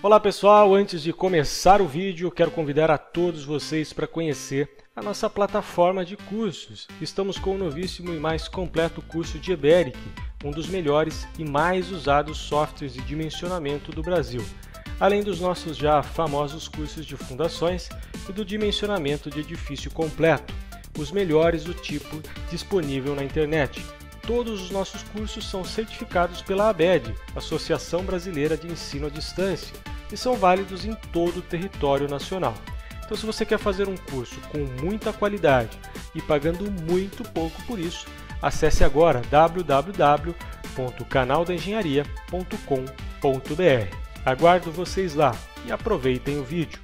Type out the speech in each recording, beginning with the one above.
Olá pessoal, antes de começar o vídeo, quero convidar a todos vocês para conhecer a nossa plataforma de cursos. Estamos com o novíssimo e mais completo curso de EBERIC, um dos melhores e mais usados softwares de dimensionamento do Brasil, além dos nossos já famosos cursos de fundações e do dimensionamento de edifício completo, os melhores do tipo disponível na internet. Todos os nossos cursos são certificados pela ABED, Associação Brasileira de Ensino à Distância, e são válidos em todo o território nacional. Então, se você quer fazer um curso com muita qualidade e pagando muito pouco por isso, acesse agora www.canaldaengenharia.com.br. Aguardo vocês lá e aproveitem o vídeo.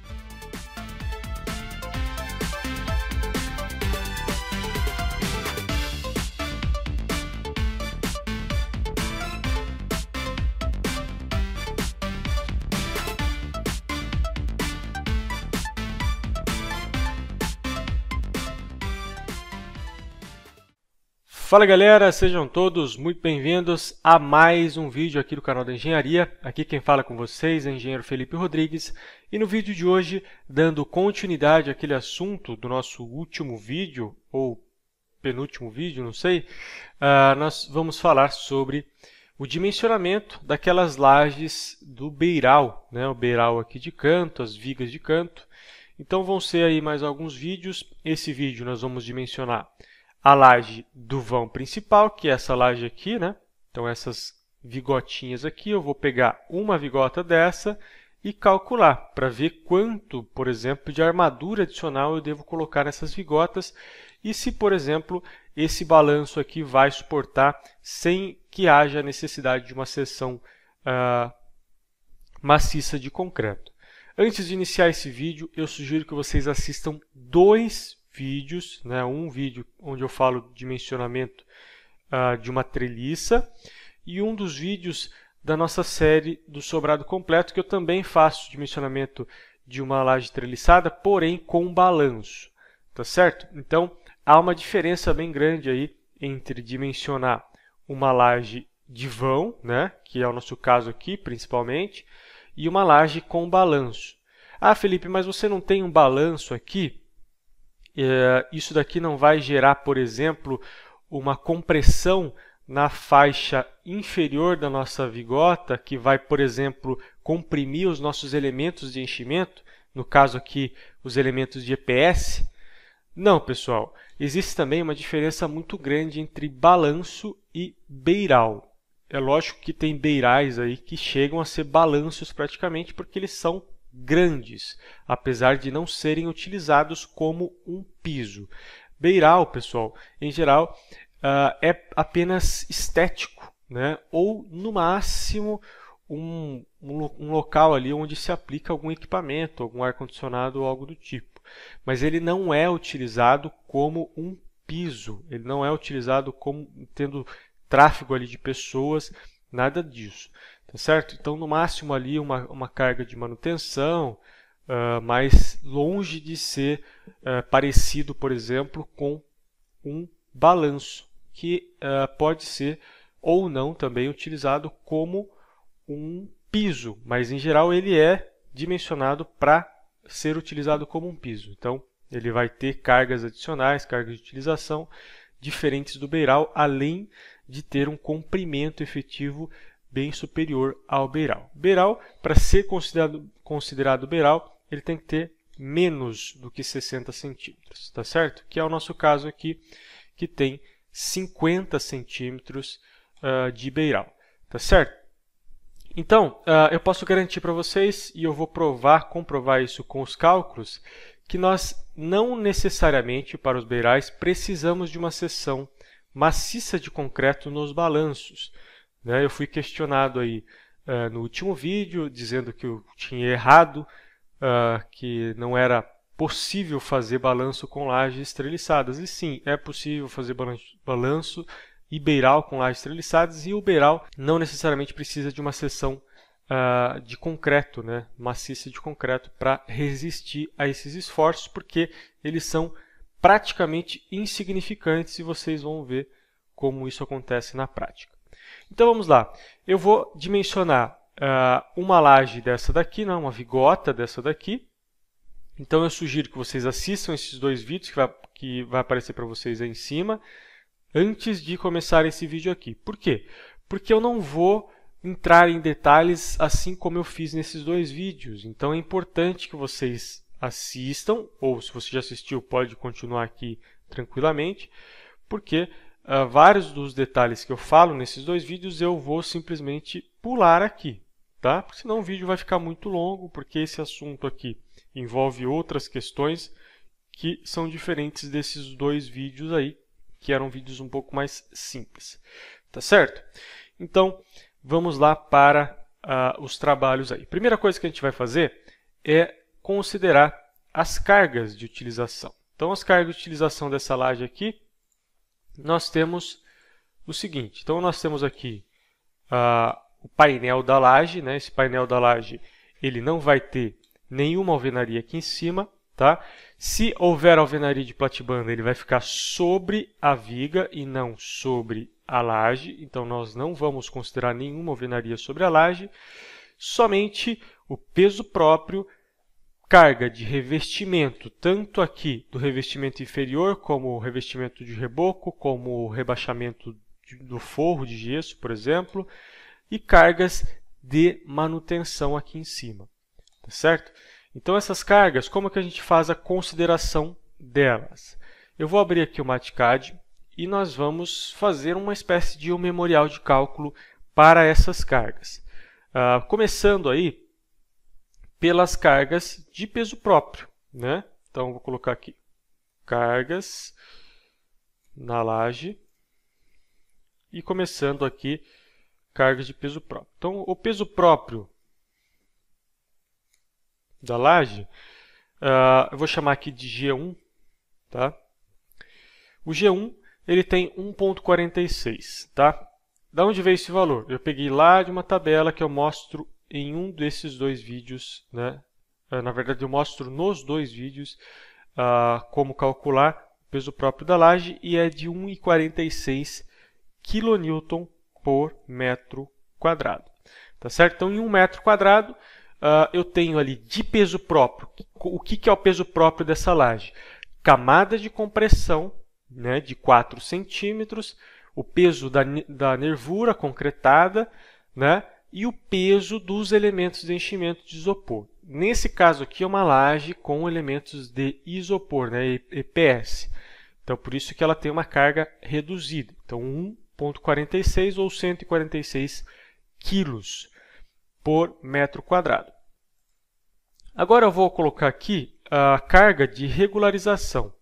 Fala galera, sejam todos muito bem-vindos a mais um vídeo aqui do canal da Engenharia. Aqui quem fala com vocês é o engenheiro Felipe Rodrigues e no vídeo de hoje, dando continuidade àquele assunto do nosso último vídeo, ou penúltimo vídeo, não sei, nós vamos falar sobre o dimensionamento daquelas lajes do beiral, né? O beiral aqui de canto, as vigas de canto. Então vão ser aí mais alguns vídeos. Esse vídeo nós vamos dimensionar a laje do vão principal, que é essa laje aqui, né? Então, essas vigotinhas aqui, eu vou pegar uma vigota dessa e calcular para ver quanto, por exemplo, de armadura adicional eu devo colocar nessas vigotas e se, por exemplo, esse balanço aqui vai suportar sem que haja necessidade de uma seção maciça de concreto. Antes de iniciar esse vídeo, eu sugiro que vocês assistam dois vídeos, né? Um vídeo onde eu falo de dimensionamento de uma treliça e um dos vídeos da nossa série do sobrado completo, que eu também faço dimensionamento de uma laje treliçada, porém com balanço, tá certo? Então, há uma diferença bem grande aí entre dimensionar uma laje de vão, né? Que é o nosso caso aqui, principalmente, e uma laje com balanço. Ah, Felipe, mas você não tem um balanço aqui? Isso daqui não vai gerar, por exemplo, uma compressão na faixa inferior da nossa vigota, que vai, por exemplo, comprimir os nossos elementos de enchimento, no caso aqui, os elementos de EPS? Não, pessoal. Existe também uma diferença muito grande entre balanço e beiral. É lógico que tem beirais aí que chegam a ser balanços praticamente, porque eles são grandes, apesar de não serem utilizados como um piso. Beiral, pessoal, em geral, é apenas estético, né? Ou, no máximo, um local ali onde se aplica algum equipamento, algum ar-condicionado ou algo do tipo. Mas ele não é utilizado como um piso, ele não é utilizado como tendo tráfego ali de pessoas, nada disso. Tá certo? Então, no máximo ali uma carga de manutenção, mas longe de ser parecido, por exemplo, com um balanço, que pode ser ou não também utilizado como um piso, mas em geral ele é dimensionado para ser utilizado como um piso. Então, ele vai ter cargas adicionais, cargas de utilização diferentes do beiral, além de ter um comprimento efetivo bem superior ao beiral. Beiral, para ser considerado beiral, ele tem que ter menos do que 60 centímetros, tá certo? Que é o nosso caso aqui, que tem 50 centímetros de beiral, tá certo? Então, eu posso garantir para vocês, e eu vou comprovar isso com os cálculos, que nós não necessariamente, para os beirais, precisamos de uma seção maciça de concreto nos balanços. Eu fui questionado aí no último vídeo, dizendo que eu tinha errado, que não era possível fazer balanço com lajes treliçadas. E sim, é possível fazer balanço e beiral com lajes treliçadas, e o beiral não necessariamente precisa de uma seção de concreto, né? Maciça de concreto, para resistir a esses esforços, porque eles são praticamente insignificantes e vocês vão ver como isso acontece na prática. Então vamos lá, eu vou dimensionar uma laje dessa daqui, não, uma vigota dessa daqui. Então eu sugiro que vocês assistam esses dois vídeos que vai aparecer para vocês aí em cima, antes de começar esse vídeo aqui. Por quê? Porque eu não vou entrar em detalhes assim como eu fiz nesses dois vídeos. Então é importante que vocês assistam, ou se você já assistiu, pode continuar aqui tranquilamente, porque vários dos detalhes que eu falo nesses dois vídeos eu vou simplesmente pular aqui, tá? Porque senão o vídeo vai ficar muito longo, porque esse assunto aqui envolve outras questões que são diferentes desses dois vídeos aí, que eram vídeos um pouco mais simples, tá certo? Então, vamos lá para os trabalhos aí. Primeira coisa que a gente vai fazer é considerar as cargas de utilização. Então, as cargas de utilização dessa laje aqui, nós temos o seguinte. Então, nós temos aqui o painel da laje, né? Esse painel da laje, ele não vai ter nenhuma alvenaria aqui em cima, tá? Se houver alvenaria de platibanda, ele vai ficar sobre a viga e não sobre a laje. Então, nós não vamos considerar nenhuma alvenaria sobre a laje, somente o peso próprio, carga de revestimento, tanto aqui do revestimento inferior, como o revestimento de reboco, como o rebaixamento do forro de gesso, por exemplo, e cargas de manutenção aqui em cima, tá certo? Então essas cargas, como que a gente faz a consideração delas? Eu vou abrir aqui o MATCAD e nós vamos fazer uma espécie de um memorial de cálculo para essas cargas. Começando aí pelas cargas de peso próprio, né? Então, vou colocar aqui cargas na laje e começando aqui cargas de peso próprio. Então, o peso próprio da laje, eu vou chamar aqui de G1, tá? O G1 ele tem 1,46, tá? Da onde veio esse valor? Eu peguei lá de uma tabela que eu mostro em um desses dois vídeos, né? Na verdade, eu mostro nos dois vídeos como calcular o peso próprio da laje e é de 1,46 kN por metro quadrado. Tá certo? Então, em 1 metro quadrado, eu tenho ali de peso próprio. O que é o peso próprio dessa laje? Camada de compressão, né, de 4 centímetros, o peso da nervura concretada, né, e o peso dos elementos de enchimento de isopor. Nesse caso aqui é uma laje com elementos de isopor, né, EPS. Então, por isso que ela tem uma carga reduzida. Então, 1,46 ou 146 quilos por metro quadrado. Agora eu vou colocar aqui a carga de regularização.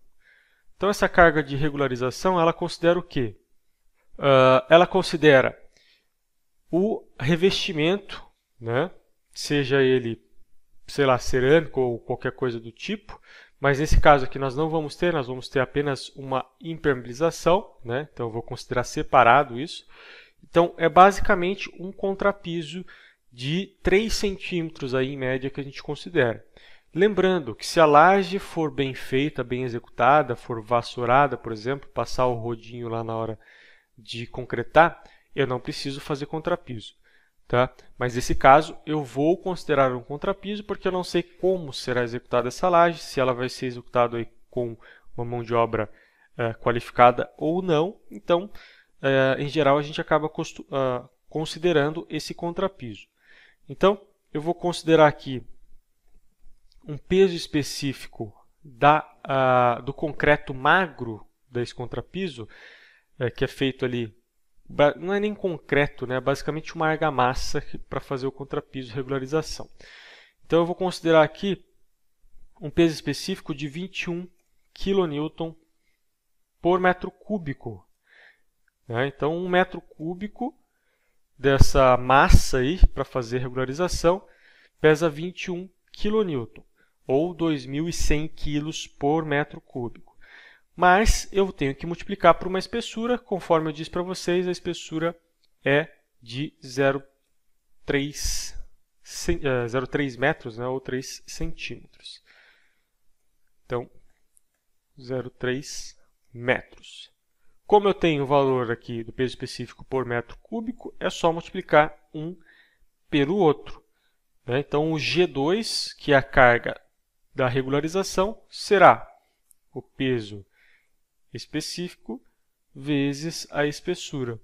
Então, essa carga de regularização, ela considera o quê? Ela considera o revestimento, né? Seja ele, sei lá, cerâmico ou qualquer coisa do tipo, mas nesse caso aqui nós não vamos ter, nós vamos ter apenas uma impermeabilização, né? Então eu vou considerar separado isso. Então é basicamente um contrapiso de 3 centímetros aí, em média, que a gente considera. Lembrando que se a laje for bem feita, bem executada, for vassourada, por exemplo, passar o rodinho lá na hora de concretar, eu não preciso fazer contrapiso, tá? Mas nesse caso eu vou considerar um contrapiso porque eu não sei como será executada essa laje, se ela vai ser executada aí com uma mão de obra qualificada ou não. Então, em geral, a gente acaba considerando esse contrapiso. Então, eu vou considerar aqui um peso específico do concreto magro desse contrapiso, que é feito ali, não é nem concreto, né? É basicamente uma argamassa para fazer o contrapiso de regularização. Então eu vou considerar aqui um peso específico de 21 kN por metro cúbico. Né? Então 1 metro cúbico dessa massa aí para fazer regularização pesa 21 kN ou 2.100 kg por metro cúbico. Mas eu tenho que multiplicar por uma espessura, conforme eu disse para vocês, a espessura é de 0,3 metros, né, ou 3 centímetros. Então, 0,3 metros. Como eu tenho o valor aqui do peso específico por metro cúbico, é só multiplicar 1 pelo outro, né? Então, o G2, que é a carga da regularização, será o peso específico vezes a espessura.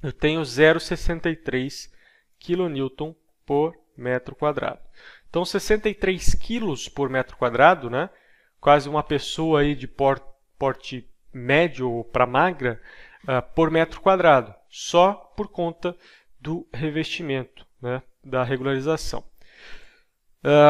Eu tenho 0,63 kN por metro quadrado. Então, 63 quilos por metro quadrado, né? Quase uma pessoa aí de porte médio para magra por metro quadrado, só por conta do revestimento, né? Da regularização.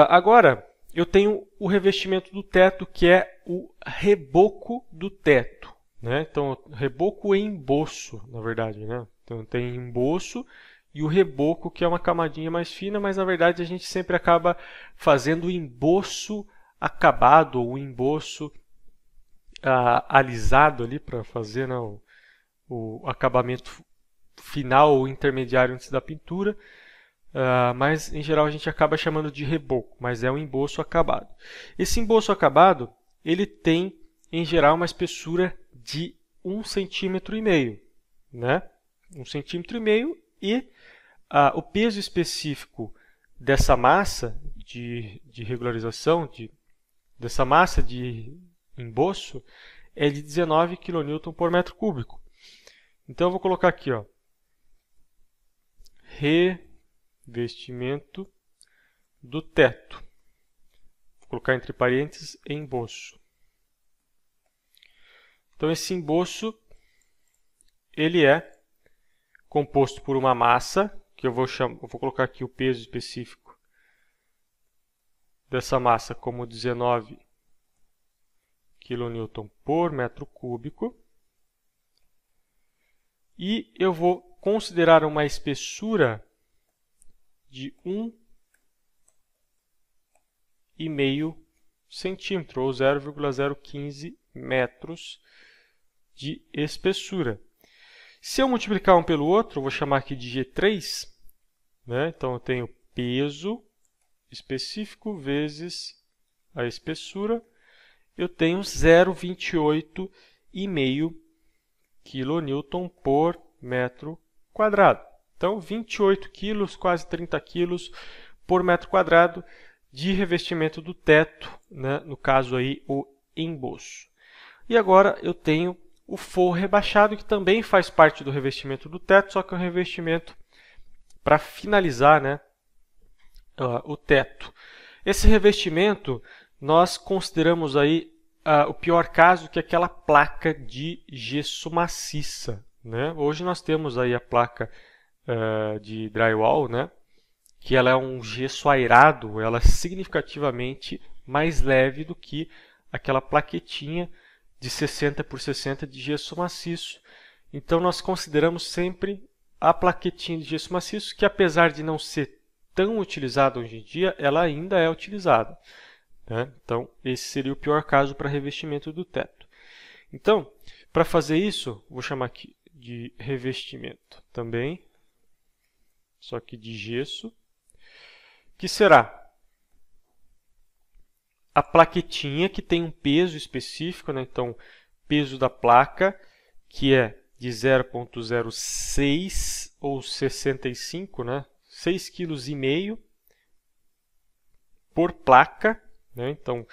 Agora, eu tenho o revestimento do teto, que é o reboco do teto, né? Então, reboco e emboço, na verdade, né? Então, tem emboço e o reboco, que é uma camadinha mais fina, mas na verdade a gente sempre acaba fazendo o emboço acabado, ou o emboço alisado ali para fazer, né, o acabamento final ou intermediário antes da pintura. Mas em geral a gente acaba chamando de reboco, mas é um emboço acabado. Esse emboço acabado, ele tem em geral uma espessura de 1,5 cm, né? 1,5 cm, e o peso específico dessa massa de regularização, dessa massa de emboço, é de 19 kN por metro cúbico. Então eu vou colocar aqui, ó, revestimento do teto. Vou colocar entre parênteses emboço. Então esse emboço, ele é composto por uma massa, que eu vou colocar aqui o peso específico dessa massa como 19 kN por metro cúbico. E eu vou considerar uma espessura de 1,5 centímetro, ou 0,015 metros de espessura. Se eu multiplicar um pelo outro, eu vou chamar aqui de G3, né? Então eu tenho peso específico vezes a espessura, eu tenho 0,28,5 kN por metro quadrado. Então, 28 quilos, quase 30 quilos por metro quadrado de revestimento do teto, né? No caso aí, o emboço. E agora eu tenho o forro rebaixado, que também faz parte do revestimento do teto, só que é um revestimento para finalizar, né, o teto. Esse revestimento nós consideramos aí o pior caso, que é aquela placa de gesso maciça, né? Hoje nós temos aí a placa de drywall, né, que ela é um gesso airado, ela é significativamente mais leve do que aquela plaquetinha de 60 por 60 de gesso maciço. Então nós consideramos sempre a plaquetinha de gesso maciço, que apesar de não ser tão utilizada hoje em dia, ela ainda é utilizada, né? Então esse seria o pior caso para revestimento do teto. Então, para fazer isso, vou chamar aqui de revestimento também, só que de gesso, que será a plaquetinha, que tem um peso específico, né? Então, peso da placa, que é de 0,06 ou 65, né? 6,5 kg por placa, né? Então,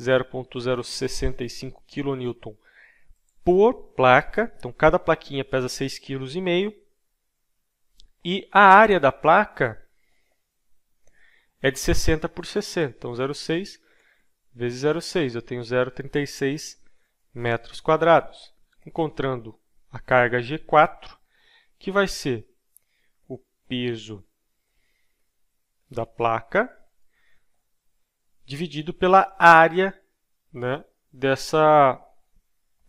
0,065 kN por placa. Então, cada plaquinha pesa 6,5 kg. E a área da placa é de 60 por 60. Então, 0,6 vezes 0,6, eu tenho 0,36 metros quadrados. Encontrando a carga G4, que vai ser o peso da placa dividido pela área, né, dessa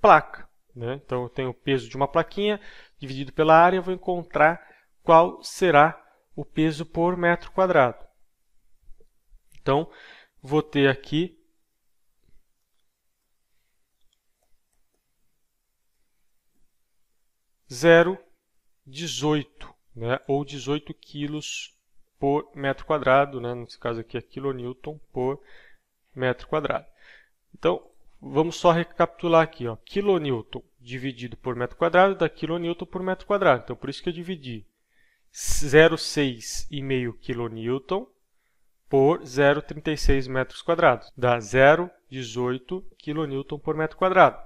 placa, né? Então eu tenho o peso de uma plaquinha dividido pela área, eu vou encontrar qual será o peso por metro quadrado. Então vou ter aqui 0,18, né, ou 18 quilos por metro quadrado, né, nesse caso aqui é kilonewton por metro quadrado. Então, vamos só recapitular aqui, ó, kilonewton dividido por metro quadrado dá kilonewton por metro quadrado. Então, por isso que eu dividi 0,6,5 kN por 0,36 metros quadrados. Dá 0,18 kN por metro quadrado.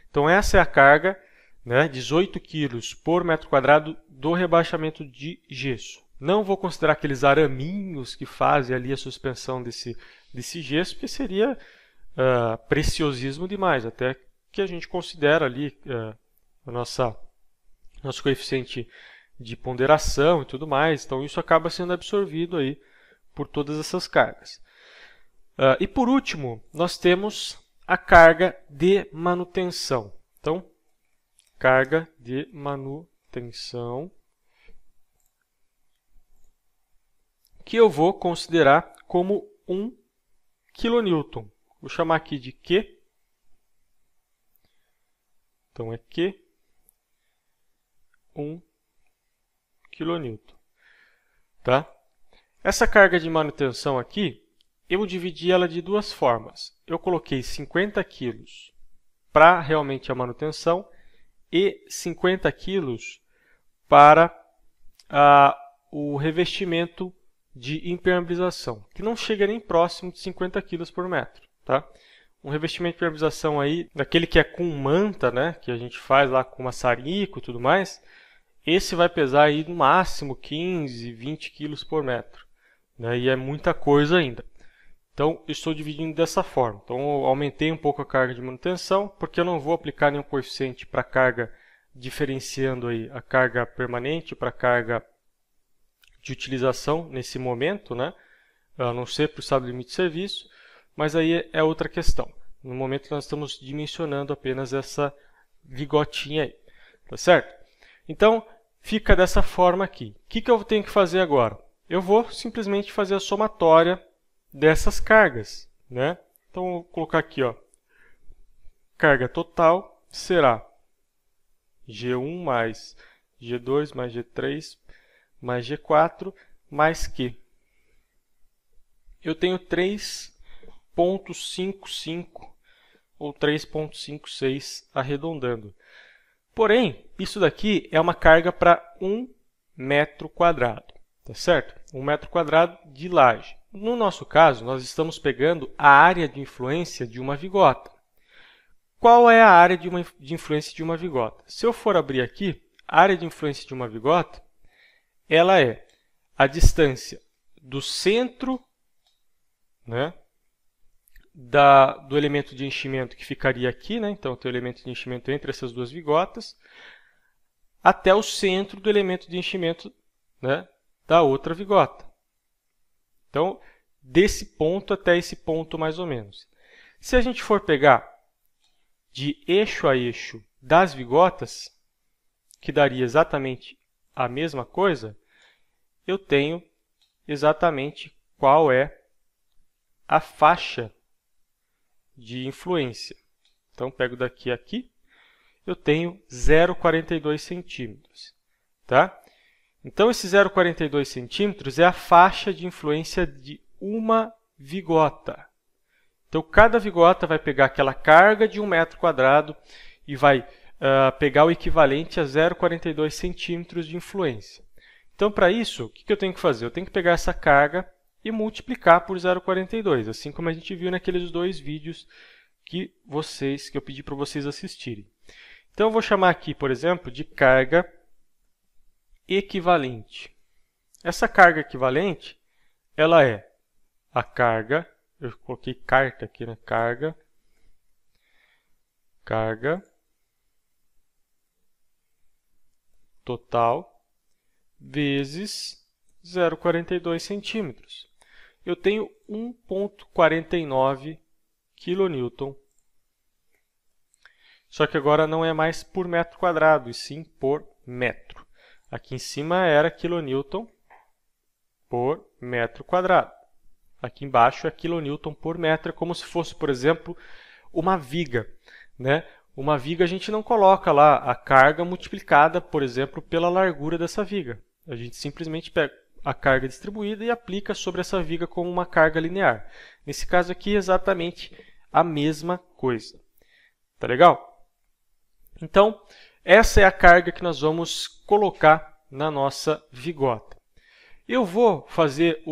Então, essa é a carga, né, 18 kg por metro quadrado do rebaixamento de gesso. Não vou considerar aqueles araminhos que fazem ali a suspensão desse gesso, porque seria preciosismo demais, até que a gente considera ali nosso coeficiente de ponderação e tudo mais. Então, isso acaba sendo absorvido aí por todas essas cargas. E por último, nós temos a carga de manutenção. Então, carga de manutenção, que eu vou considerar como 1 kN. Vou chamar aqui de Q. Então, é Q, 1 kN. Tá? Essa carga de manutenção aqui, eu dividi ela de duas formas. Eu coloquei 50 kg para realmente a manutenção e 50 kg para o revestimento de impermeabilização, que não chega nem próximo de 50 kg por metro. Tá? Um revestimento de impermeabilização aí, daquele que é com manta, né, que a gente faz lá com maçarico e tudo mais, esse vai pesar aí no máximo 15, 20 kg por metro. Né, e é muita coisa ainda. Então, eu estou dividindo dessa forma. Então, eu aumentei um pouco a carga de manutenção, porque eu não vou aplicar nenhum coeficiente para a carga, diferenciando aí a carga permanente para a carga de utilização nesse momento, né? A não ser para o estado limite de serviço, mas aí é outra questão. No momento nós estamos dimensionando apenas essa vigotinha aí, tá certo? Então, fica dessa forma aqui. O que eu tenho que fazer agora? Eu vou simplesmente fazer a somatória dessas cargas, né? Então, vou colocar aqui, ó, carga total será G1 mais G2 mais G3 mais G4 mais Q. Eu tenho 3,55 ou 3,56 arredondando. Porém, isso daqui é uma carga para 1 metro quadrado, tá certo? 1 metro quadrado de laje. No nosso caso, nós estamos pegando a área de influência de uma vigota. Qual é a área de influência de uma vigota? Se eu for abrir aqui, a área de influência de uma vigota, ela é a distância do centro, né, do elemento de enchimento que ficaria aqui, né? Então, tem o elemento de enchimento entre essas duas vigotas, até o centro do elemento de enchimento, né, da outra vigota. Então, desse ponto até esse ponto, mais ou menos. Se a gente for pegar de eixo a eixo das vigotas, que daria exatamente a mesma coisa, eu tenho exatamente qual é a faixa de influência. Então, pego daqui a aqui, eu tenho 0,42 centímetros. Tá? Então, esse 0,42 centímetros é a faixa de influência de uma vigota. Então, cada vigota vai pegar aquela carga de 1 metro quadrado e vai pegar o equivalente a 0,42 centímetros de influência. Então, para isso, o que eu tenho que fazer? Eu tenho que pegar essa carga e multiplicar por 0,42, assim como a gente viu naqueles dois vídeos que eu pedi para vocês assistirem. Então, eu vou chamar aqui, por exemplo, de carga equivalente. Essa carga equivalente, ela é a carga, eu coloquei carta aqui, né? Carga total vezes 0,42 centímetros. Eu tenho 1,49 kN. Só que agora não é mais por metro quadrado, e sim por metro. Aqui em cima era kN por metro quadrado. Aqui embaixo é kN por metro, é como se fosse, por exemplo, uma viga, né? Uma viga a gente não coloca lá a carga multiplicada, por exemplo, pela largura dessa viga. A gente simplesmente pega a carga distribuída e aplica sobre essa viga como uma carga linear. Nesse caso aqui é exatamente a mesma coisa. Tá legal? Então, essa é a carga que nós vamos colocar na nossa vigota. Eu vou fazer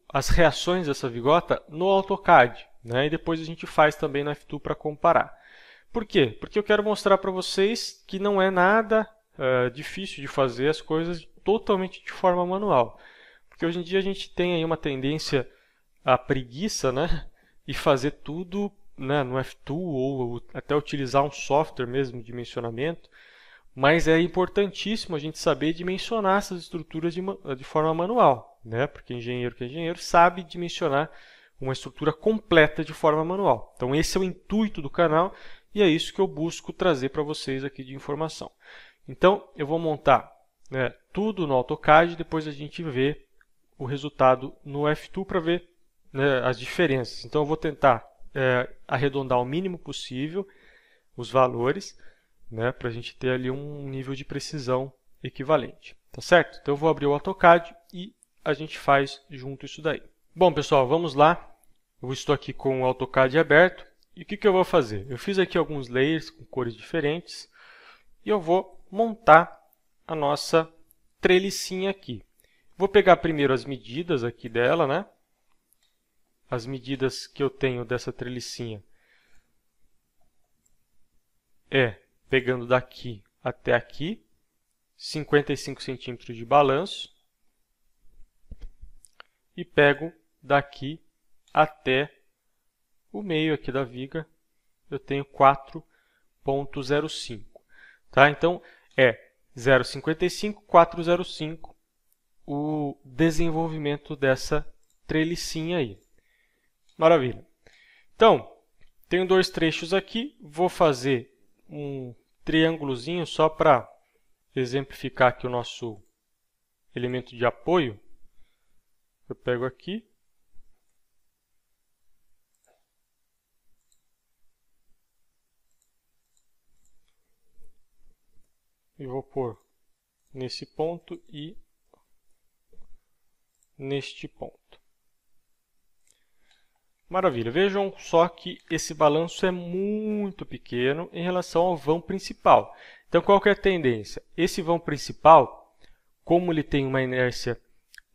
as reações dessa vigota no AutoCAD, né? E depois a gente faz também no F2 para comparar. Por quê? Porque eu quero mostrar para vocês que não é nada difícil de fazer as coisas totalmente de forma manual. Porque hoje em dia a gente tem aí uma tendência à preguiça, né? E fazer tudo, né, no F2 ou até utilizar um software mesmo de dimensionamento. Mas é importantíssimo a gente saber dimensionar essas estruturas de forma manual, né? Porque engenheiro que é engenheiro sabe dimensionar uma estrutura completa de forma manual. Então esse é o intuito do canal e é isso que eu busco trazer para vocês aqui de informação. Então eu vou montar, né, tudo no AutoCAD, depois a gente vê o resultado no F2 para ver, né, as diferenças. Então eu vou tentar arredondar o mínimo possível os valores, né, para a gente ter ali um nível de precisão equivalente, tá certo? Então eu vou abrir o AutoCAD e a gente faz junto isso daí. Bom, pessoal, vamos lá. Eu estou aqui com o AutoCAD aberto e o que eu vou fazer? Eu fiz aqui alguns layers com cores diferentes e eu vou montar a nossa trelicinha aqui. Vou pegar primeiro as medidas aqui dela, né? As medidas que eu tenho dessa trelicinha pegando daqui até aqui, 55 centímetros de balanço, e pego daqui até o meio aqui da viga, eu tenho 4,05. Tá? Então, é 0,55, 4,05 o desenvolvimento dessa trelicinha aí. Maravilha. Então, tenho dois trechos aqui, vou fazer um triângulozinho só para exemplificar aqui o nosso elemento de apoio. Eu pego aqui e vou pôr nesse ponto e neste ponto. Maravilha, vejam só que esse balanço é muito pequeno em relação ao vão principal. Então, qual que é a tendência? Esse vão principal, como ele tem uma inércia,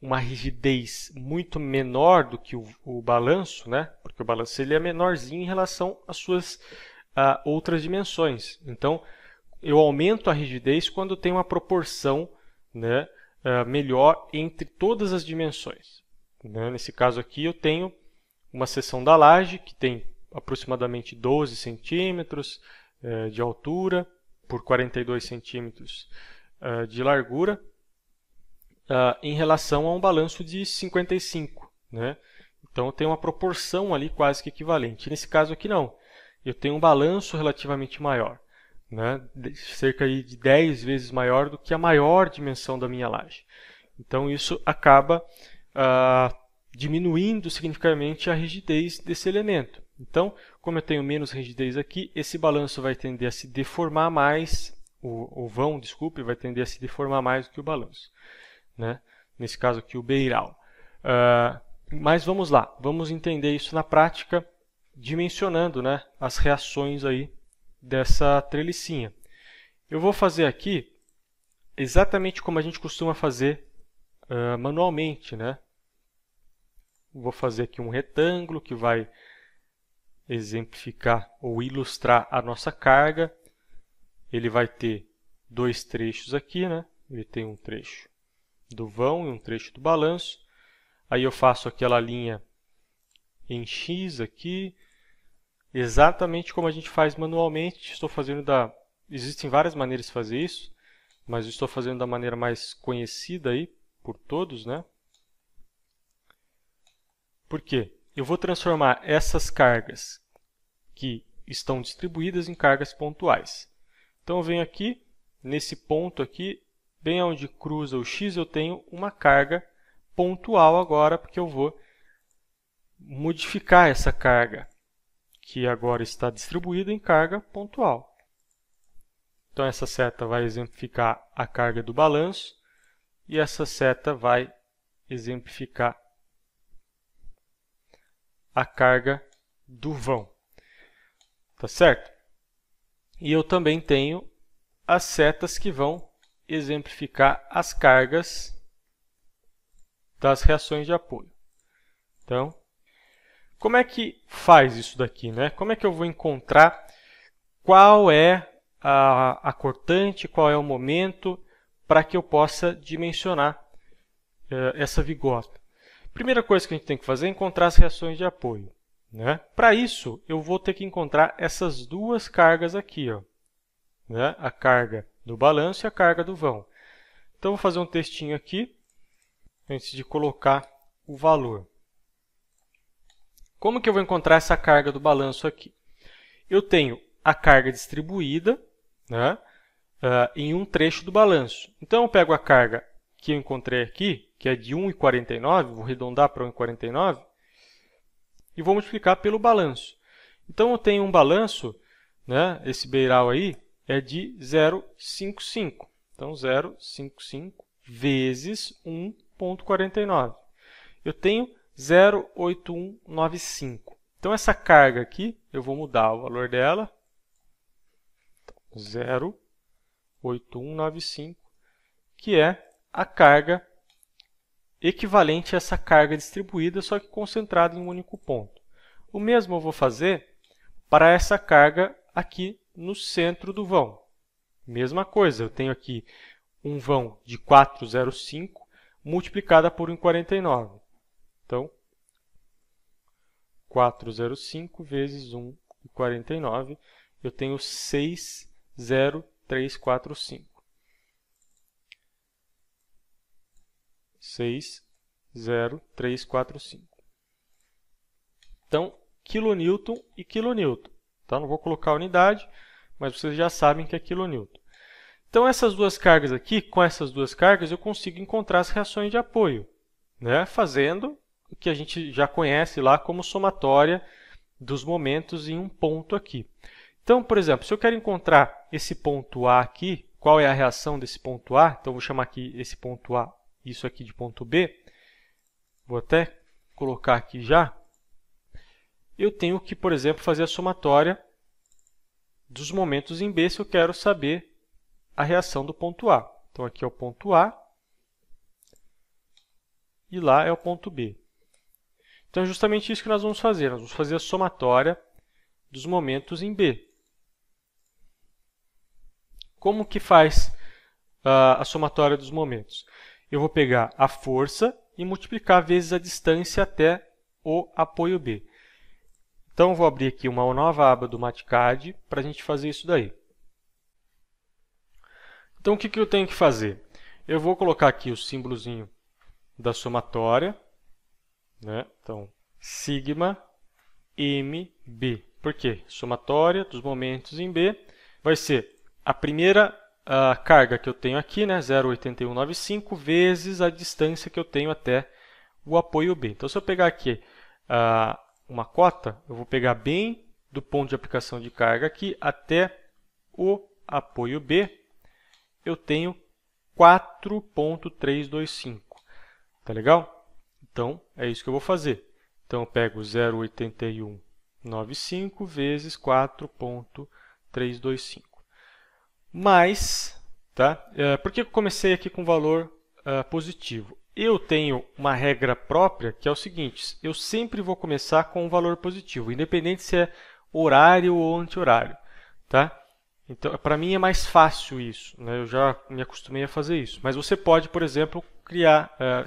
uma rigidez muito menor do que o balanço, né? Porque o balanço ele é menorzinho em relação às suas outras dimensões. Então, eu aumento a rigidez quando tem uma proporção, né, melhor entre todas as dimensões. Né? Nesse caso aqui, eu tenho uma seção da laje que tem aproximadamente 12 centímetros de altura por 42 centímetros de largura, em relação a um balanço de 55. Né? Então eu tenho uma proporção ali quase que equivalente. Nesse caso aqui não, eu tenho um balanço relativamente maior, né? Cerca de 10 vezes maior do que a maior dimensão da minha laje. Então isso acaba diminuindo significativamente a rigidez desse elemento. Então, como eu tenho menos rigidez aqui, esse balanço vai tender a se deformar mais, o vão, desculpe, vai tender a se deformar mais do que o balanço. Né? Nesse caso aqui, o beiral. Mas vamos lá, vamos entender isso na prática, dimensionando, né, as reações aí dessa trelicinha. Eu vou fazer aqui exatamente como a gente costuma fazer manualmente, né? Vou fazer aqui um retângulo que vai exemplificar ou ilustrar a nossa carga. Ele vai ter dois trechos aqui, né? Ele tem um trecho do vão e um trecho do balanço. Aí eu faço aquela linha em X aqui, exatamente como a gente faz manualmente. Estou fazendo Existem várias maneiras de fazer isso, mas eu estou fazendo da maneira mais conhecida aí por todos, né? Por quê? Eu vou transformar essas cargas que estão distribuídas em cargas pontuais. Então eu venho aqui, nesse ponto aqui, bem onde cruza o X, eu tenho uma carga pontual agora, porque eu vou modificar essa carga, que agora está distribuída em carga pontual. Então essa seta vai exemplificar a carga do balanço, e essa seta vai exemplificar a carga do vão. Tá certo? E eu também tenho as setas que vão exemplificar as cargas das reações de apoio. Então, como é que faz isso daqui, né? Como é que eu vou encontrar qual é a cortante, qual é o momento para que eu possa dimensionar essa vigota? Primeira coisa que a gente tem que fazer é encontrar as reações de apoio, né? Para isso, eu vou ter que encontrar essas duas cargas aqui, ó, né? A carga do balanço e a carga do vão. Então, vou fazer um textinho aqui, antes de colocar o valor. Como que eu vou encontrar essa carga do balanço aqui? Eu tenho a carga distribuída, né, em um trecho do balanço. Então, eu pego a carga que eu encontrei aqui, que é de 1,49, vou arredondar para 1,49, e vou multiplicar pelo balanço. Então, eu tenho um balanço, né, esse beiral aí, é de 0,55. Então, 0,55 vezes 1,49. Eu tenho 0,8195. Então, essa carga aqui, eu vou mudar o valor dela. 0,8195, que é a carga equivalente a essa carga distribuída, só que concentrada em um único ponto. O mesmo eu vou fazer para essa carga aqui no centro do vão. Mesma coisa, eu tenho aqui um vão de 405 multiplicada por 1,49. Então, 405 vezes 1,49, eu tenho 60345. 60345. Então, quilonewton e quilonewton. Tá? Não vou colocar a unidade, mas vocês já sabem que é quilonewton. Então, essas duas cargas aqui, com essas duas cargas, eu consigo encontrar as reações de apoio, né? Fazendo o que a gente já conhece lá como somatória dos momentos em um ponto aqui. Então, por exemplo, se eu quero encontrar esse ponto A aqui, qual é a reação desse ponto A? Então, vou chamar aqui esse ponto A, isso aqui de ponto B. Vou até colocar aqui já. Eu tenho que, por exemplo, fazer a somatória dos momentos em B se eu quero saber a reação do ponto A. Então, aqui é o ponto A e lá é o ponto B. Então, é justamente isso que nós vamos fazer. Nós vamos fazer a somatória dos momentos em B. Como que faz a somatória dos momentos? Eu vou pegar a força e multiplicar vezes a distância até o apoio B. Então, eu vou abrir aqui uma nova aba do MathCAD para a gente fazer isso daí. Então, o que eu tenho que fazer? Eu vou colocar aqui o símbolozinho da somatória, né? Então, sigma MB. Por quê? Somatória dos momentos em B vai ser a primeira carga que eu tenho aqui, né? 0,8195, vezes a distância que eu tenho até o apoio B. Então, se eu pegar aqui uma cota, eu vou pegar bem do ponto de aplicação de carga aqui até o apoio B, eu tenho 4,325. Tá legal? Então, é isso que eu vou fazer. Então, eu pego 0,8195 vezes 4,325. Mas, tá? Por que eu comecei aqui com valor positivo? Eu tenho uma regra própria que é o seguinte: eu sempre vou começar com um valor positivo, independente se é horário ou anti-horário. Tá? Então, para mim é mais fácil isso, né? Eu já me acostumei a fazer isso. Mas você pode, por exemplo,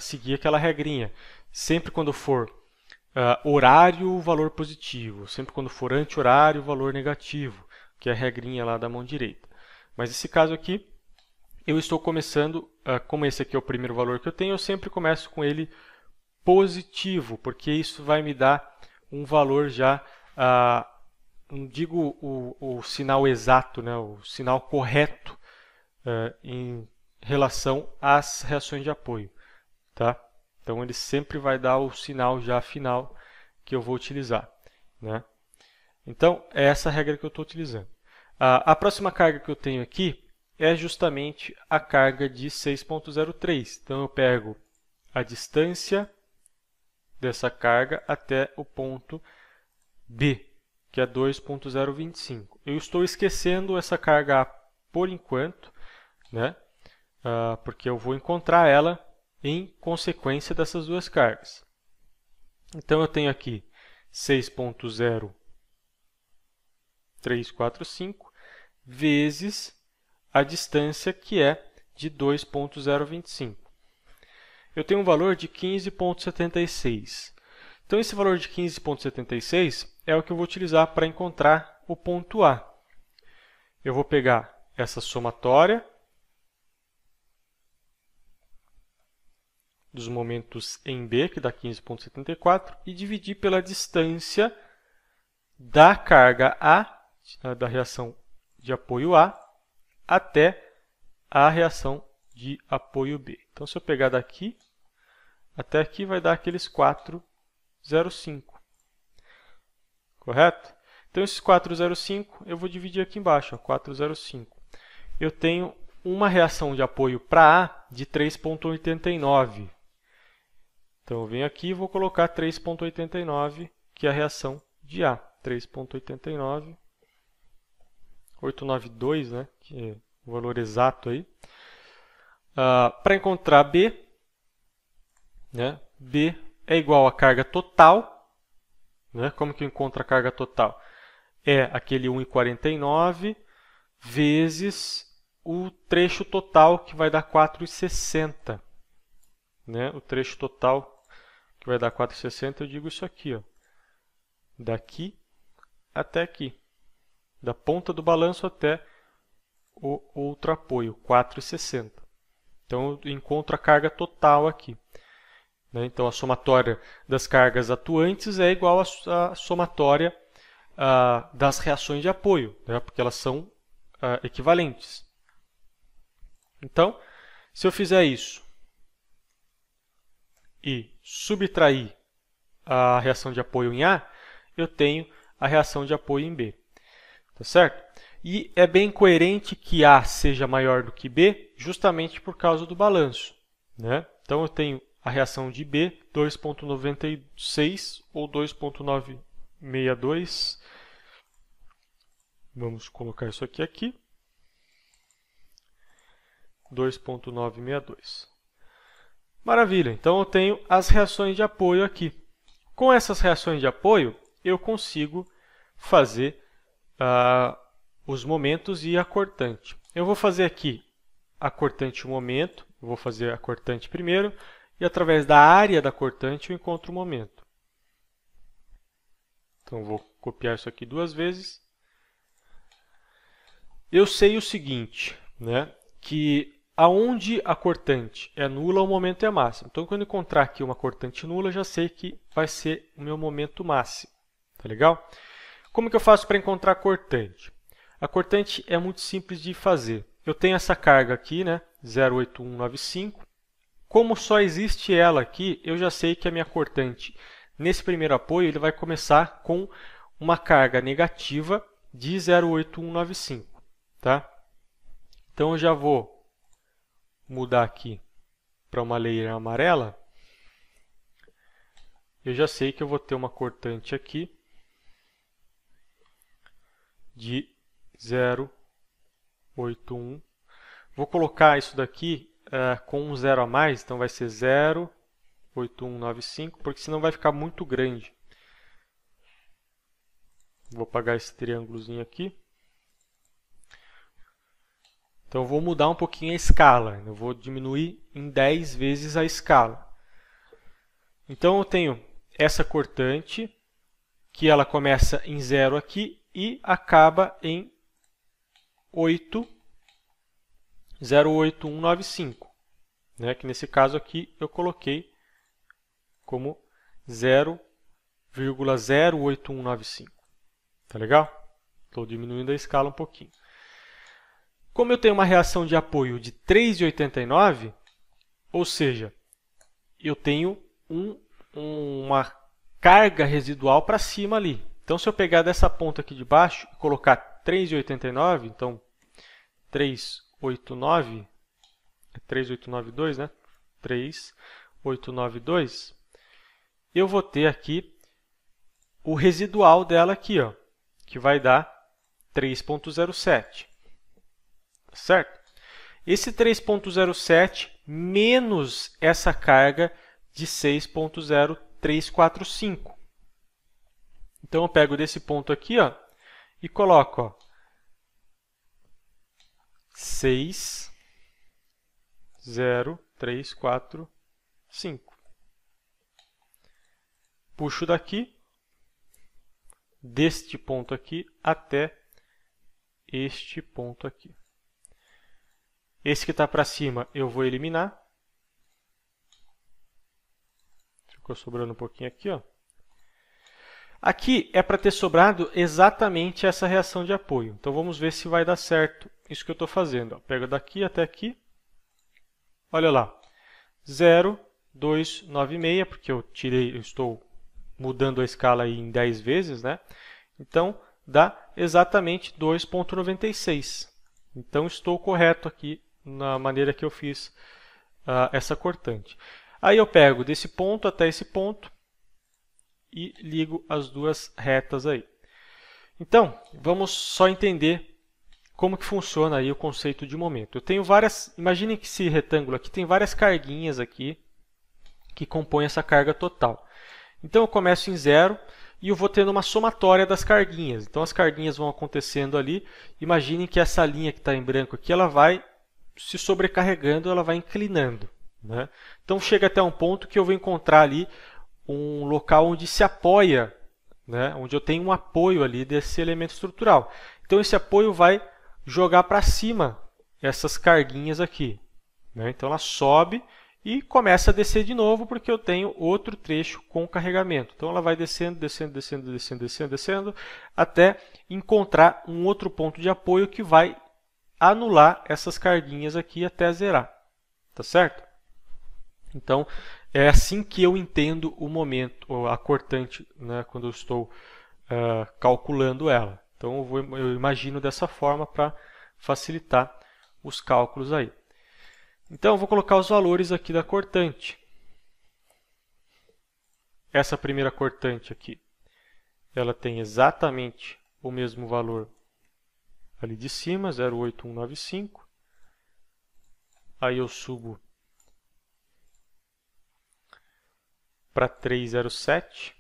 seguir aquela regrinha. Sempre quando for horário, valor positivo. Sempre quando for anti-horário, valor negativo, que é a regrinha lá da mão direita. Mas nesse caso aqui, eu estou começando, como esse aqui é o primeiro valor que eu tenho, eu sempre começo com ele positivo, porque isso vai me dar um valor já, não digo o sinal exato, né, o sinal correto em relação às reações de apoio. Tá? Então, ele sempre vai dar o sinal já final que eu vou utilizar. Né? Então, é essa regra que eu estou utilizando. A próxima carga que eu tenho aqui é justamente a carga de 6,03. Então, eu pego a distância dessa carga até o ponto B, que é 2,025. Eu estou esquecendo essa carga A por enquanto, né? porque eu vou encontrar ela em consequência dessas duas cargas. Então, eu tenho aqui 6.0345 vezes a distância, que é de 2.025. Eu tenho um valor de 15.76. Então, esse valor de 15.76 é o que eu vou utilizar para encontrar o ponto A. Eu vou pegar essa somatória dos momentos em B, que dá 15.74, e dividir pela distância da carga A, da reação de apoio A, até a reação de apoio B. Então, se eu pegar daqui até aqui, vai dar aqueles 4,05. Correto? Então, esses 4,05 eu vou dividir aqui embaixo, 4,05. Eu tenho uma reação de apoio para A de 3,89. Então, eu venho aqui e vou colocar 3,89, que é a reação de A. 3,89, 892, né, que é o valor exato aí. Para encontrar B, né, B é igual à carga total. Né? Como que eu encontro a carga total? É aquele 1,49 vezes o trecho total, que vai dar 4,60. Né? O trecho total que vai dar 4,60, eu digo isso aqui, ó. Daqui até aqui. Da ponta do balanço até o outro apoio, 4,60. Então, eu encontro a carga total aqui. Né? Então, a somatória das cargas atuantes é igual à somatória das reações de apoio, né? Porque elas são equivalentes. Então, se eu fizer isso e subtrair a reação de apoio em A, eu tenho a reação de apoio em B. Tá certo? E é bem coerente que A seja maior do que B, justamente por causa do balanço. Né? Então, eu tenho a reação de B, 2,96 ou 2,962. Vamos colocar isso aqui. 2,962. Maravilha! Então, eu tenho as reações de apoio aqui. Com essas reações de apoio, eu consigo fazer os momentos e a cortante. Eu vou fazer aqui a cortante e o momento. Eu vou fazer a cortante primeiro. E através da área da cortante eu encontro o momento. Então, eu vou copiar isso aqui duas vezes. Eu sei o seguinte, né, que aonde a cortante é nula, o momento é máximo. Então, quando eu encontrar aqui uma cortante nula, eu já sei que vai ser o meu momento máximo. Tá legal? Como que eu faço para encontrar a cortante? A cortante é muito simples de fazer. Eu tenho essa carga aqui, né, 0,8195. Como só existe ela aqui, eu já sei que a minha cortante, nesse primeiro apoio, ele vai começar com uma carga negativa de 0,8195. Tá? Então, eu já vou mudar aqui para uma layer amarela. Eu já sei que eu vou ter uma cortante aqui de 0,81. Vou colocar isso daqui com um zero a mais, então vai ser 0,8195, porque senão vai ficar muito grande. Vou apagar esse triângulozinho aqui. Então, eu vou mudar um pouquinho a escala. Eu vou diminuir em 10 vezes a escala. Então, eu tenho essa cortante, que ela começa em 0 aqui e acaba em 0,8195. Né? Que nesse caso aqui eu coloquei como 0,08195. Tá legal? Estou diminuindo a escala um pouquinho. Como eu tenho uma reação de apoio de 3,89, ou seja, eu tenho uma carga residual para cima ali. Então, se eu pegar dessa ponta aqui de baixo e colocar 3,89, então 3,892, né? 3,892, eu vou ter aqui o residual dela aqui, ó, que vai dar 3,07. Certo? esse 3.07 menos essa carga de 6.0345. Então, eu pego desse ponto aqui, ó, e coloco, ó, 6.0345. Puxo daqui, deste ponto aqui até este ponto aqui. Esse que está para cima eu vou eliminar. Ficou sobrando um pouquinho aqui, ó. Aqui é para ter sobrado exatamente essa reação de apoio. Então, vamos ver se vai dar certo isso que eu estou fazendo. Ó, pego daqui até aqui. Olha lá. 0,296, porque eu estou mudando a escala aí em 10 vezes, né? Então, dá exatamente 2,96. Então, estou correto aqui na maneira que eu fiz essa cortante. Aí eu pego desse ponto até esse ponto e ligo as duas retas aí. Então, vamos só entender como que funciona aí o conceito de momento. Eu tenho várias, imagine que esse retângulo aqui tem várias carguinhas aqui que compõem essa carga total. Então, eu começo em 0 e eu vou tendo uma somatória das carguinhas. Então, as carguinhas vão acontecendo ali. Imagine que essa linha que está em branco aqui, ela vai se sobrecarregando, ela vai inclinando, né? Então, chega até um ponto que eu vou encontrar ali um local onde se apoia, né? Onde eu tenho um apoio ali desse elemento estrutural. Então, esse apoio vai jogar para cima essas carguinhas aqui, né? Então, ela sobe e começa a descer de novo, porque eu tenho outro trecho com carregamento. Então, ela vai descendo, descendo, descendo, descendo, descendo, descendo, até encontrar um outro ponto de apoio que vai anular essas carguinhas aqui até zerar. Tá certo? Então, é assim que eu entendo o momento, a cortante, né, quando eu estou calculando ela. Então, eu imagino dessa forma para facilitar os cálculos aí. Então, eu vou colocar os valores aqui da cortante. Essa primeira cortante aqui, ela tem exatamente o mesmo valor ali de cima, 0,8195. Aí eu subo para 307.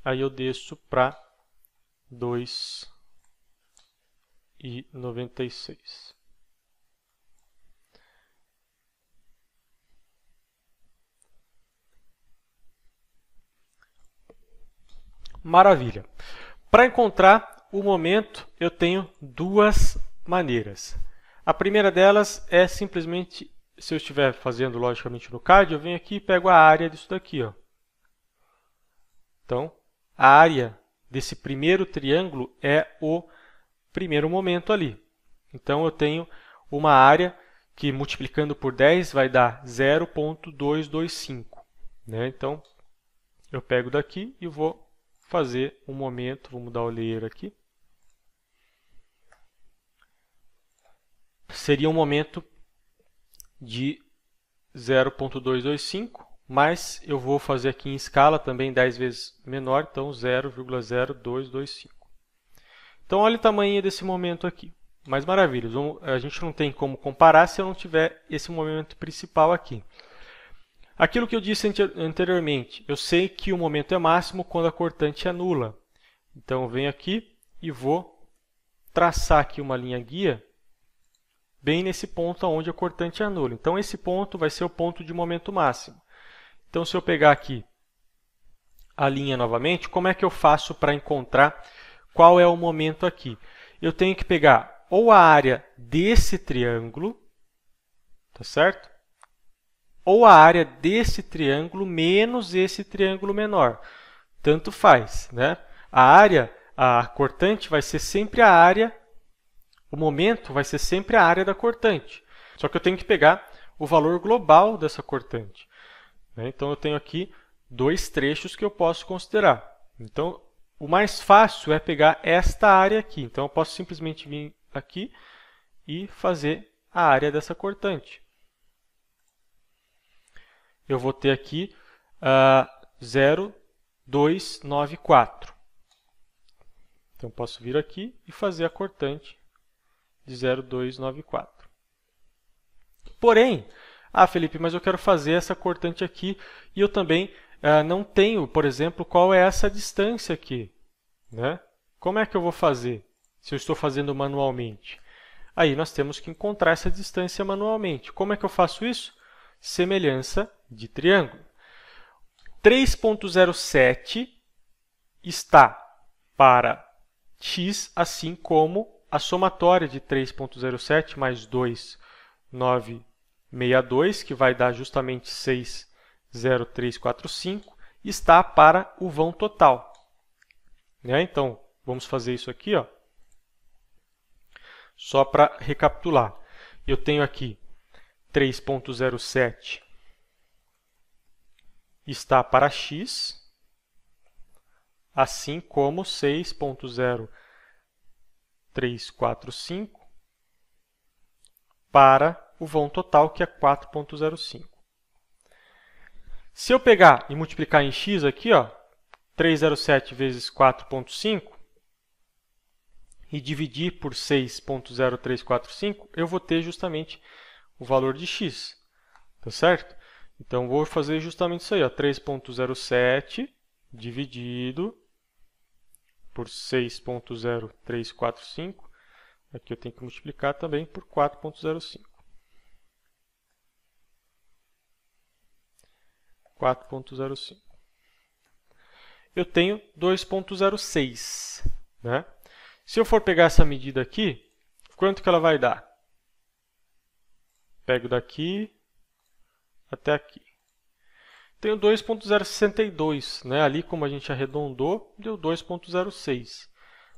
Aí eu desço para 2,96. Maravilha. Para encontrar o momento, eu tenho duas maneiras. A primeira delas é simplesmente, se eu estiver fazendo logicamente no CAD, eu venho aqui e pego a área disso daqui, ó. Então, a área desse primeiro triângulo é o primeiro momento ali. Então, eu tenho uma área que, multiplicando por 10, vai dar 0,225. Né? Então, eu pego daqui e vou fazer um momento, vou mudar o layer aqui. Seria um momento de 0,225, mas eu vou fazer aqui em escala também 10 vezes menor, então 0,0225. Então, olha o tamanho desse momento aqui. Mas maravilha, a gente não tem como comparar se eu não tiver esse momento principal aqui. Aquilo que eu disse anteriormente, eu sei que o momento é máximo quando a cortante é nula. Então, eu venho aqui e vou traçar aqui uma linha guia bem nesse ponto onde a cortante é nula. Então, esse ponto vai ser o ponto de momento máximo. Então, se eu pegar aqui a linha novamente, como é que eu faço para encontrar qual é o momento aqui? Eu tenho que pegar ou a área desse triângulo, tá certo? Ou a área desse triângulo menos esse triângulo menor. Tanto faz, né? A cortante vai ser sempre a área, o momento vai ser sempre a área da cortante. Só que eu tenho que pegar o valor global dessa cortante. Então, eu tenho aqui dois trechos que eu posso considerar. Então, o mais fácil é pegar esta área aqui. Então, eu posso simplesmente vir aqui e fazer a área dessa cortante. Eu vou ter aqui 0,294. Então, posso vir aqui e fazer a cortante de 0,294. Porém, Felipe, mas eu quero fazer essa cortante aqui e eu também não tenho, por exemplo, qual é essa distância aqui, né? Como é que eu vou fazer se eu estou fazendo manualmente? Aí nós temos que encontrar essa distância manualmente. Como é que eu faço isso? Semelhança de triângulo. 3,07 está para x, assim como a somatória de 3,07 mais 2,962, que vai dar justamente 6,0345, está para o vão total. Né? Então, vamos fazer isso aqui, ó. Só para recapitular. Eu tenho aqui 3,07 está para x, assim como 6,0345 para o vão total, que é 4,05. Se eu pegar e multiplicar em x aqui, ó, 307 vezes 4,5, e dividir por 6,0345, eu vou ter justamente o valor de x. Tá certo? Então, vou fazer justamente isso aí, 3,07 dividido por 6,0345. Aqui eu tenho que multiplicar também por 4,05. 4,05. Eu tenho 2,06. Né? Se eu for pegar essa medida aqui, quanto que ela vai dar? Pego daqui até aqui. Tenho 2,062, né? Ali, como a gente arredondou, deu 2,06,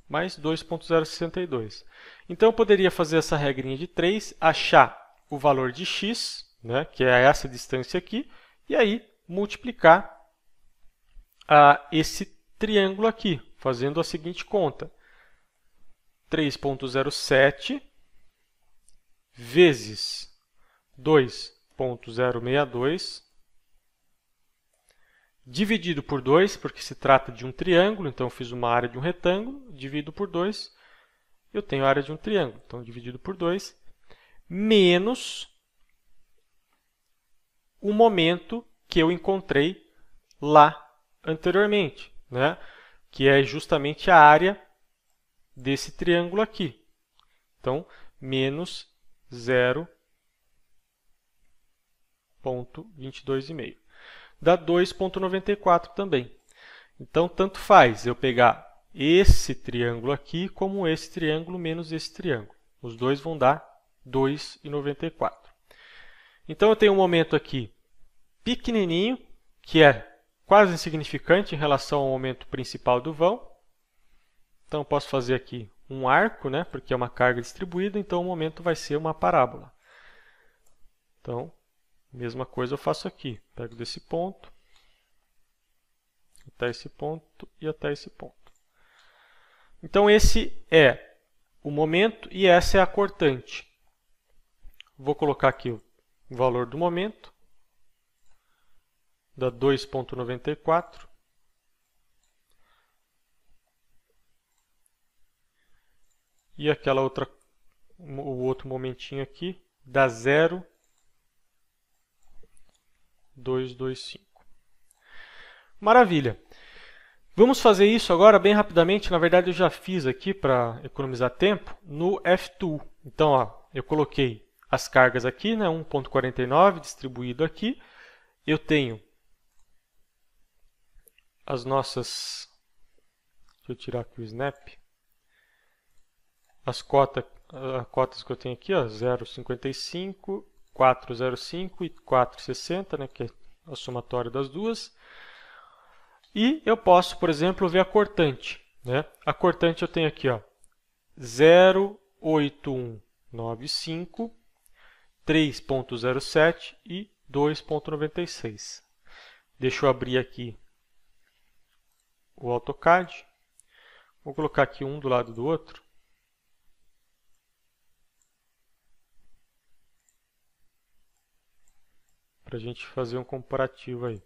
mais 2,062. Então, eu poderia fazer essa regrinha de 3, achar o valor de x, né? Que é essa distância aqui, e aí multiplicar esse triângulo aqui, fazendo a seguinte conta. 3,07 vezes 2,062 dividido por 2, porque se trata de um triângulo, então eu fiz uma área de um retângulo, divido por 2, eu tenho a área de um triângulo, então dividido por 2, menos o momento que eu encontrei lá anteriormente, né? Que é justamente a área desse triângulo aqui. Então, menos 0,22,5. Dá 2,94 também. Então, tanto faz eu pegar esse triângulo aqui como esse triângulo menos esse triângulo. Os dois vão dar 2,94. Então, eu tenho um momento aqui pequenininho, que é quase insignificante em relação ao momento principal do vão. Então, eu posso fazer aqui um arco, né, porque é uma carga distribuída, então o momento vai ser uma parábola. Então, mesma coisa eu faço aqui. Pego desse ponto, até esse ponto e até esse ponto. Então, esse é o momento e essa é a cortante. Vou colocar aqui o valor do momento, dá 2,94. E aquela o outro momentinho aqui dá 0,225. Maravilha! Vamos fazer isso agora bem rapidamente. Na verdade, eu já fiz aqui para economizar tempo no F-Tool. Então, ó, eu coloquei as cargas aqui, né, 1,49 distribuído aqui. Eu tenho as nossas... Deixa eu tirar aqui o snap. As cotas que eu tenho aqui, 0,55, 4,05 e 4,60, né, que é a somatória das duas. E eu posso, por exemplo, ver a cortante. Né? A cortante eu tenho aqui 0,8195, 3,07 e 2,96. Deixa eu abrir aqui o AutoCAD. Vou colocar aqui um do lado do outro. Para a gente fazer um comparativo aí.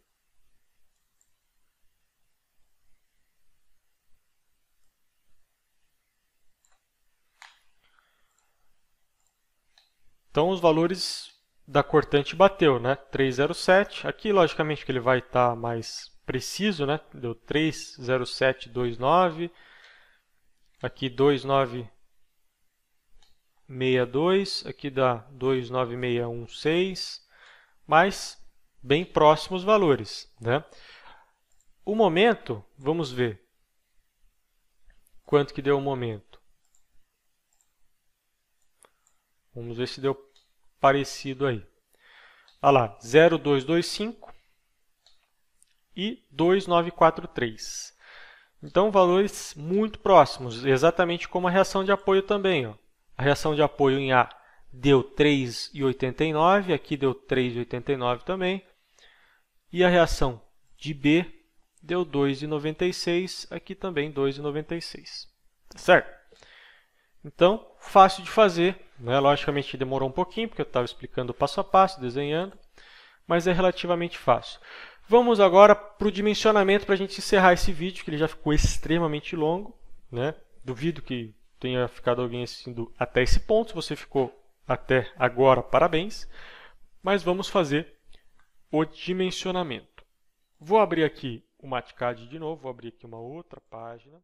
Então, os valores da cortante bateu, né? 307. Aqui, logicamente, que ele vai estar mais preciso, né? Deu 30729. Aqui 2962. Aqui dá 29616. Mas bem próximos valores, né? O momento, vamos ver quanto que deu o momento. Vamos ver se deu parecido aí. Olha lá, 0225 e 2943. Então, valores muito próximos, exatamente como a reação de apoio também. Ó. A reação de apoio em A deu 3,89, aqui deu 3,89 também. E a reação de B deu 2,96, aqui também 2,96. Certo? Então, fácil de fazer, né? Logicamente demorou um pouquinho, porque eu estava explicando passo a passo, desenhando, mas é relativamente fácil. Vamos agora para o dimensionamento para a gente encerrar esse vídeo, que ele já ficou extremamente longo, né? Duvido que tenha ficado alguém assistindo até esse ponto. Se você ficou até agora, parabéns. Mas vamos fazer o dimensionamento. Vou abrir aqui o MatCAD de novo, vou abrir aqui uma outra página.